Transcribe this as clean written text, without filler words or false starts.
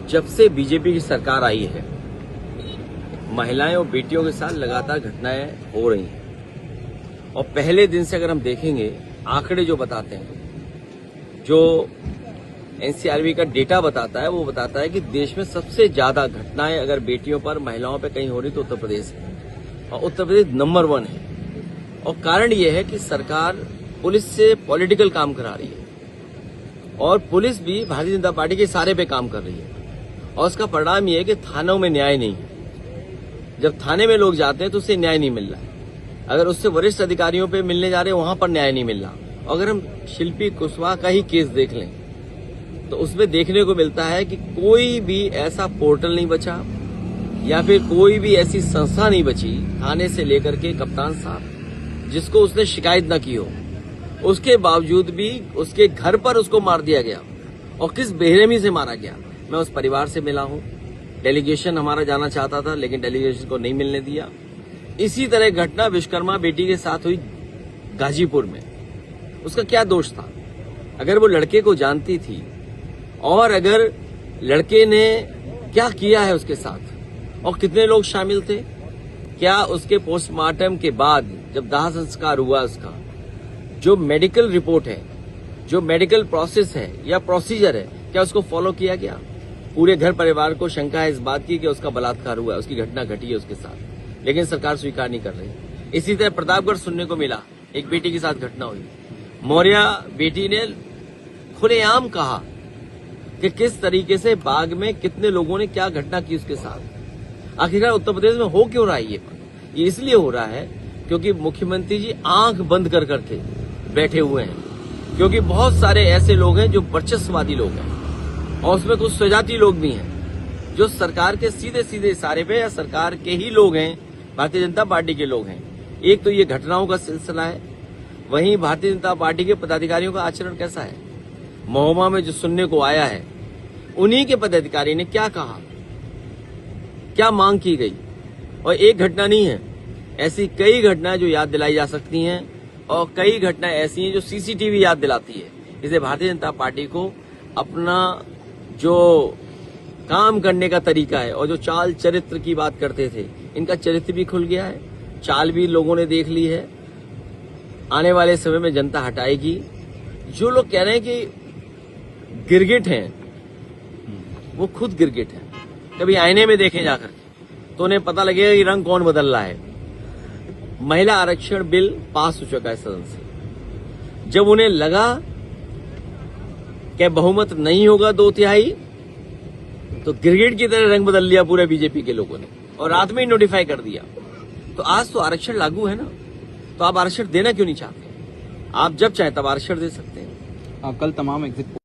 जब से बीजेपी की सरकार आई है, महिलाएं और बेटियों के साथ लगातार घटनाएं हो रही हैं। और पहले दिन से अगर हम देखेंगे, आंकड़े जो बताते हैं, जो एनसीआरबी का डेटा बताता है, वो बताता है कि देश में सबसे ज्यादा घटनाएं अगर बेटियों पर, महिलाओं पर कहीं हो रही तो उत्तर प्रदेश है, और उत्तर प्रदेश नंबर 1 है। और कारण ये है कि सरकार पुलिस से पॉलिटिकल काम करा रही है, और पुलिस भी भारतीय जनता पार्टी के इशारे पे काम कर रही है। और उसका परिणाम ये है कि थानों में न्याय नहीं है। जब थाने में लोग जाते हैं तो उससे न्याय नहीं मिल रहा है। अगर उससे वरिष्ठ अधिकारियों पे मिलने जा रहे हैं, वहां पर न्याय नहीं मिल रहा। अगर हम शिल्पी कुशवाहा का ही केस देख लें तो उसमें देखने को मिलता है कि कोई भी ऐसा पोर्टल नहीं बचा, या फिर कोई भी ऐसी संस्था नहीं बची, थाने से लेकर के कप्तान साहब, जिसको उसने शिकायत न की हो। उसके बावजूद भी उसके घर पर उसको मार दिया गया, और किस बेरहमी से मारा गया। मैं उस परिवार से मिला हूं, डेलीगेशन हमारा जाना चाहता था लेकिन डेलीगेशन को नहीं मिलने दिया। इसी तरह घटना विश्वकर्मा बेटी के साथ हुई गाजीपुर में। उसका क्या दोष था? अगर वो लड़के को जानती थी, और अगर लड़के ने क्या किया है उसके साथ, और कितने लोग शामिल थे, क्या उसके पोस्टमार्टम के बाद जब दाह संस्कार हुआ, उसका जो मेडिकल रिपोर्ट है, जो मेडिकल प्रोसेस है या प्रोसीजर है, क्या उसको फॉलो किया गया? पूरे घर परिवार को शंका है इस बात की कि उसका बलात्कार हुआ, उसकी घटना घटी है उसके साथ, लेकिन सरकार स्वीकार नहीं कर रही। इसी तरह प्रतापगढ़ सुनने को मिला, एक बेटी के साथ घटना हुई। मौर्या बेटी ने खुलेआम कहा कि किस तरीके से बाग में कितने लोगों ने क्या घटना की उसके साथ। आखिरकार उत्तर प्रदेश में हो क्यों रहा है ये इसलिए हो रहा है क्योंकि मुख्यमंत्री जी आंख बंद कर करके बैठे हुए हैं। क्योंकि बहुत सारे ऐसे लोग हैं जो वर्चस्ववादी लोग हैं, और उसमें कुछ स्वजाति लोग भी हैं जो सरकार के सीधे सीधे इशारे पे, या सरकार के ही लोग हैं, भारतीय जनता पार्टी के लोग हैं। एक तो ये घटनाओं का सिलसिला है, वहीं भारतीय जनता पार्टी के पदाधिकारियों का आचरण कैसा है। महोबा में जो सुनने को आया है, उन्हीं के पदाधिकारी ने क्या कहा, क्या मांग की गई। और एक घटना नहीं है, ऐसी कई घटनाएं जो याद दिलाई जा सकती हैं, और कई घटनाएं ऐसी हैं जो सीसीटीवी याद दिलाती है। इसलिए भारतीय जनता पार्टी को अपना जो काम करने का तरीका है, और जो चाल चरित्र की बात करते थे, इनका चरित्र भी खुल गया है, चाल भी लोगों ने देख ली है। आने वाले समय में जनता हटाएगी। जो लोग कह रहे हैं कि गिरगिट हैं, वो खुद गिरगिट हैं। कभी आईने में देखें जाकर तो उन्हें पता लगेगा कि रंग कौन बदल रहा है। महिला आरक्षण बिल पास हो चुका है सदन से। जब उन्हें लगा कि बहुमत नहीं होगा 2/3, तो गिरगिट की तरह रंग बदल लिया पूरे बीजेपी के लोगों ने, और रात में ही नोटिफाई कर दिया। तो आज तो आरक्षण लागू है ना, तो आप आरक्षण देना क्यों नहीं चाहते? आप जब चाहें तब आरक्षण दे सकते हैं। कल तमाम एग्जिट